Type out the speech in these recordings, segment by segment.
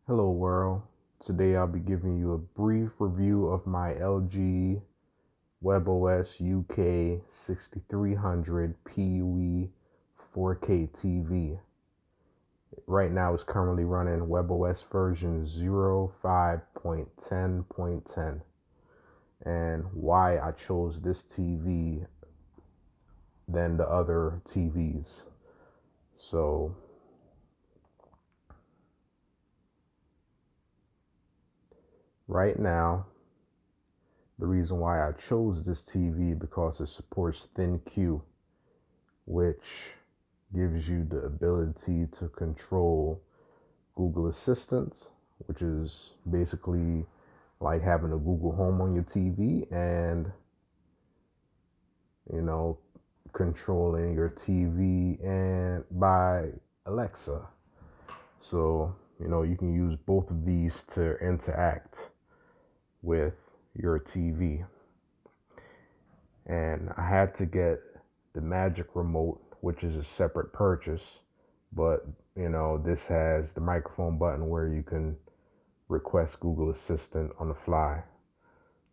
Hello world. Today I'll be giving you a brief review of my LG WebOS UK6300PUE 4K TV. Right now it's currently running WebOS version 05.10.10. And why I chose this TV than the other TVs. So right now, the reason why I chose this TV because it supports ThinQ, which gives you the ability to control Google Assistant, which is basically like having a Google Home on your TV and, controlling your TV and by Alexa. So, you can use both of these to interact with your TV. And I had to get the Magic Remote, which is a separate purchase, but this has the microphone button where you can request Google Assistant on the fly.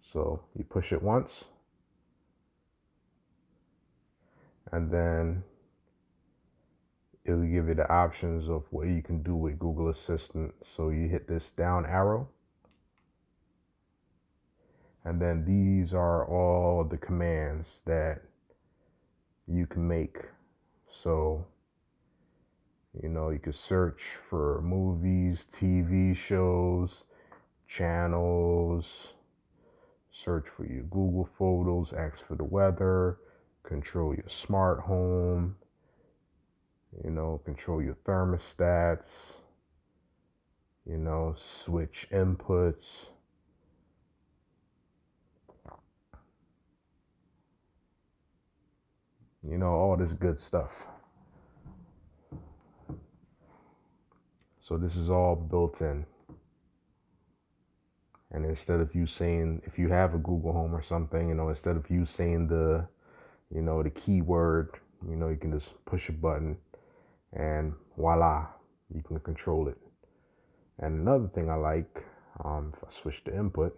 So you push it once, and then it will give you the options of what you can do with Google Assistant. So you hit this down arrow, and then these are all the commands that you can make. So you could search for movies, TV shows, channels, search for your Google Photos, ask for the weather, control your smart home, control your thermostats, switch inputs. All this good stuff. So this is all built in. And instead of you saying, if you have a Google Home or something, instead of you saying the keyword, you can just push a button and voila, you can control it. And another thing I like, if I switch the input,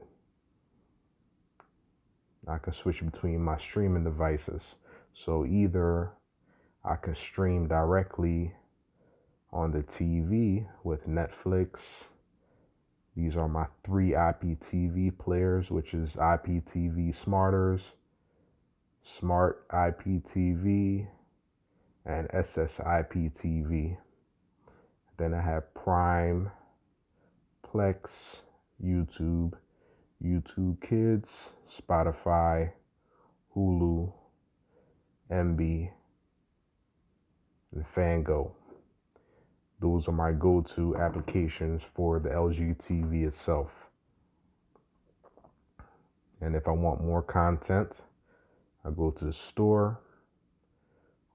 I can switch between my streaming devices. So either I can stream directly on the TV with Netflix. These are my 3 IPTV players, which is IPTV Smarters, Smart IPTV, and SSIPTV. Then I have Prime, Plex, YouTube, YouTube Kids, Spotify, Hulu, MB, and Fango. Those are my go-to applications for the LG TV itself. And if I want more content, I go to the store,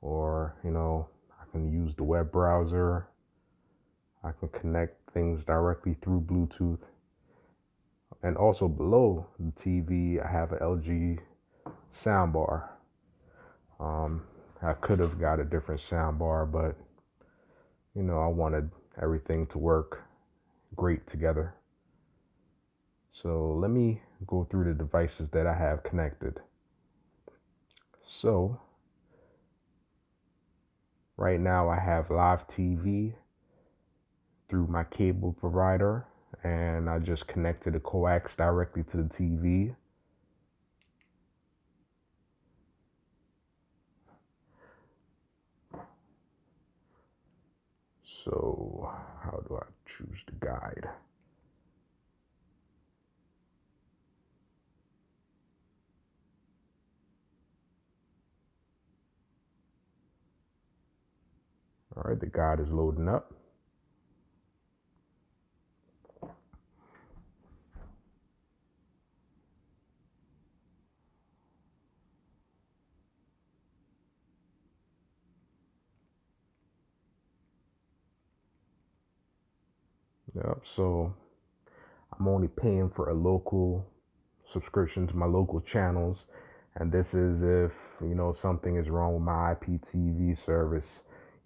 or, I can use the web browser. I can connect things directly through Bluetooth. And also below the TV, I have an LG soundbar. I could have got a different soundbar, but I wanted everything to work great together. So let me go through the devices that I have connected. So right now I have live TV through my cable provider, and I just connected a coax directly to the TV. So how do I choose the guide? All right, the guide is loading up. Yep, so I'm only paying for a local subscription to my local channels. And this is if, something is wrong with my IPTV service,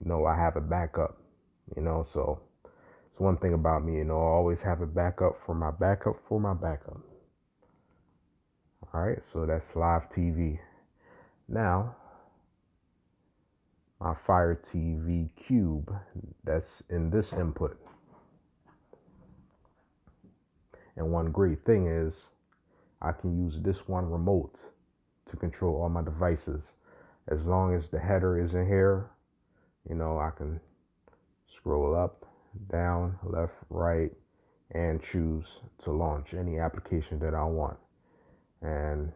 I have a backup, so It's one thing about me, I always have a backup for my backup for my backup. All right, so that's live TV. Now, my Fire TV Cube, that's in this input. And one great thing is I can use this one remote to control all my devices. As long as the header is in here, I can scroll up, down, left, right, and choose to launch any application that I want. And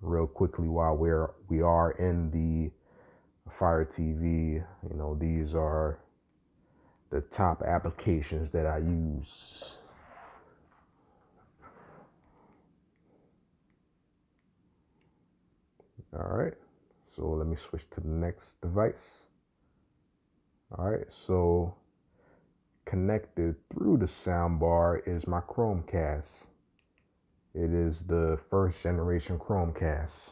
real quickly, while we are in the Fire TV, these are the top applications that I use. All right, so let me switch to the next device. All right, so connected through the soundbar is my Chromecast. It is the first generation Chromecast.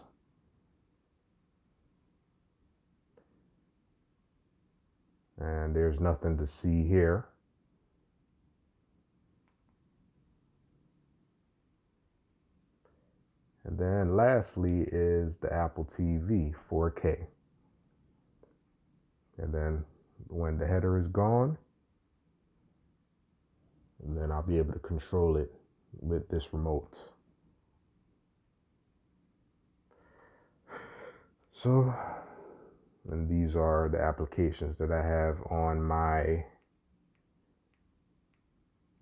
And there's nothing to see here. And then lastly is the Apple TV 4K. And then when the header is gone, and then I'll be able to control it with this remote. So, and these are the applications that I have on my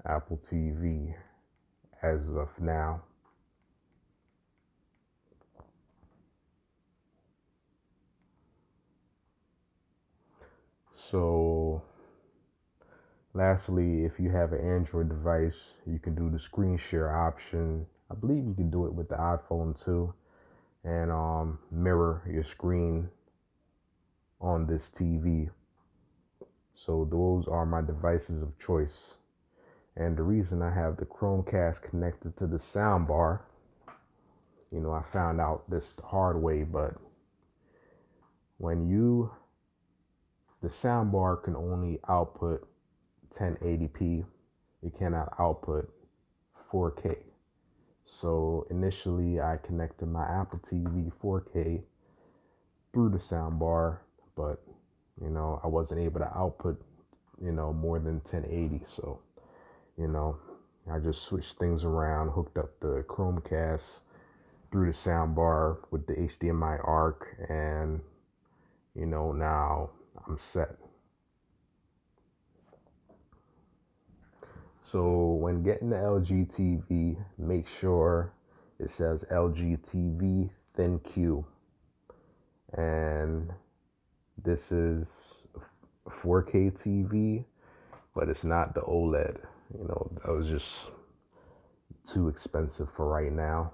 Apple TV as of now. So lastly, if you have an Android device, you can do the screen share option. I believe you can do it with the iPhone too, and mirror your screen on this TV. So those are my devices of choice. And the reason I have the Chromecast connected to the soundbar, I found out this the hard way, but the soundbar can only output 1080p. It cannot output 4K. So initially I connected my Apple TV 4K through the soundbar, but I wasn't able to output more than 1080. So I just switched things around, hooked up the Chromecast through the soundbar with the HDMI ARC, and now I'm set. So when getting the LG TV, make sure it says LG TV Thin Q. And this is a 4K TV, but it's not the OLED. That was just too expensive for right now.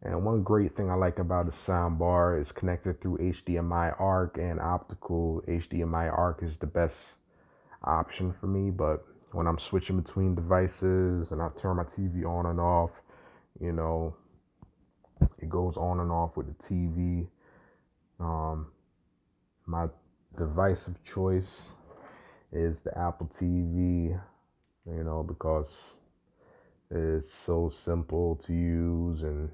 And one great thing I like about the soundbar is connected through HDMI ARC and optical. HDMI ARC is the best option for me, but when I'm switching between devices and I turn my TV on and off, it goes on and off with the TV. My device of choice is the Apple TV, because it's so simple to use, and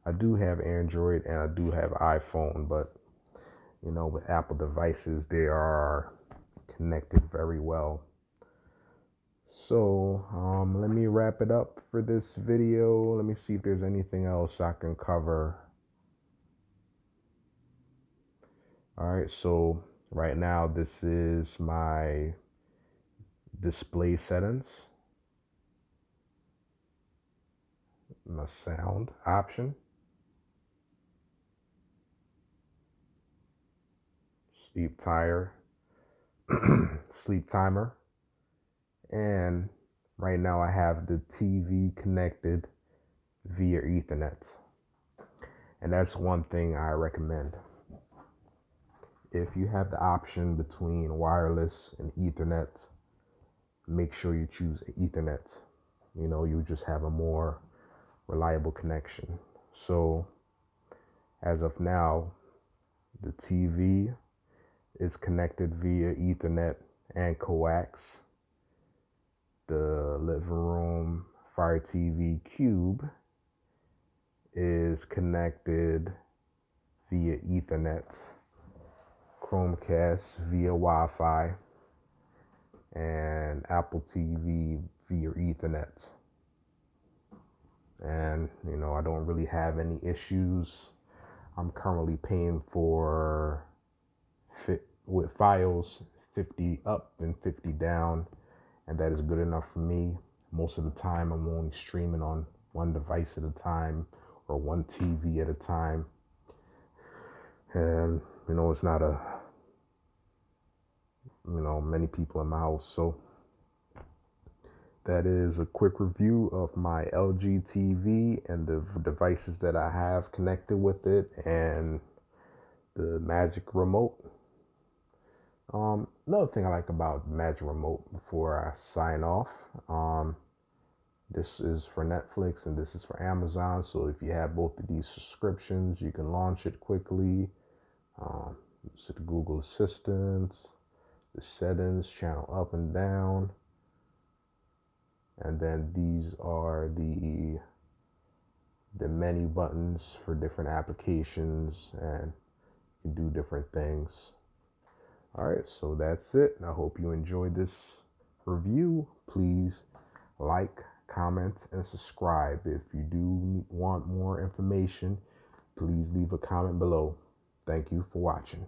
I do have Android and I do have iPhone, but with Apple devices, they are connected very well. So let me wrap it up for this video. Let me see if there's anything else I can cover. All right, so right now this is my display settings, my sound option, sleep timer, and right now I have the TV connected via Ethernet. And that's one thing I recommend. If you have the option between wireless and Ethernet, make sure you choose Ethernet. You just have a more reliable connection. So as of now, the TV is connected via Ethernet, and coax. The living room Fire TV Cube is connected via Ethernet, Chromecast via Wi-Fi, and Apple TV via Ethernet. And I don't really have any issues. I'm currently paying for with files 50 up and 50 down, and that is good enough for me. Most of the time I'm only streaming on one device at a time or one TV at a time. And it's not many people in my house. So that is a quick review of my LG TV and the devices that I have connected with it and the Magic Remote. Another thing I like about Magic Remote before I sign off, this is for Netflix and this is for Amazon. So if you have both of these subscriptions, you can launch it quickly. So the Google Assistant, the settings, channel up and down. And then these are the menu buttons for different applications, and you do different things. All right, so that's it. I hope you enjoyed this review. Please like, comment, and subscribe. If you do want more information, please leave a comment below. Thank you for watching.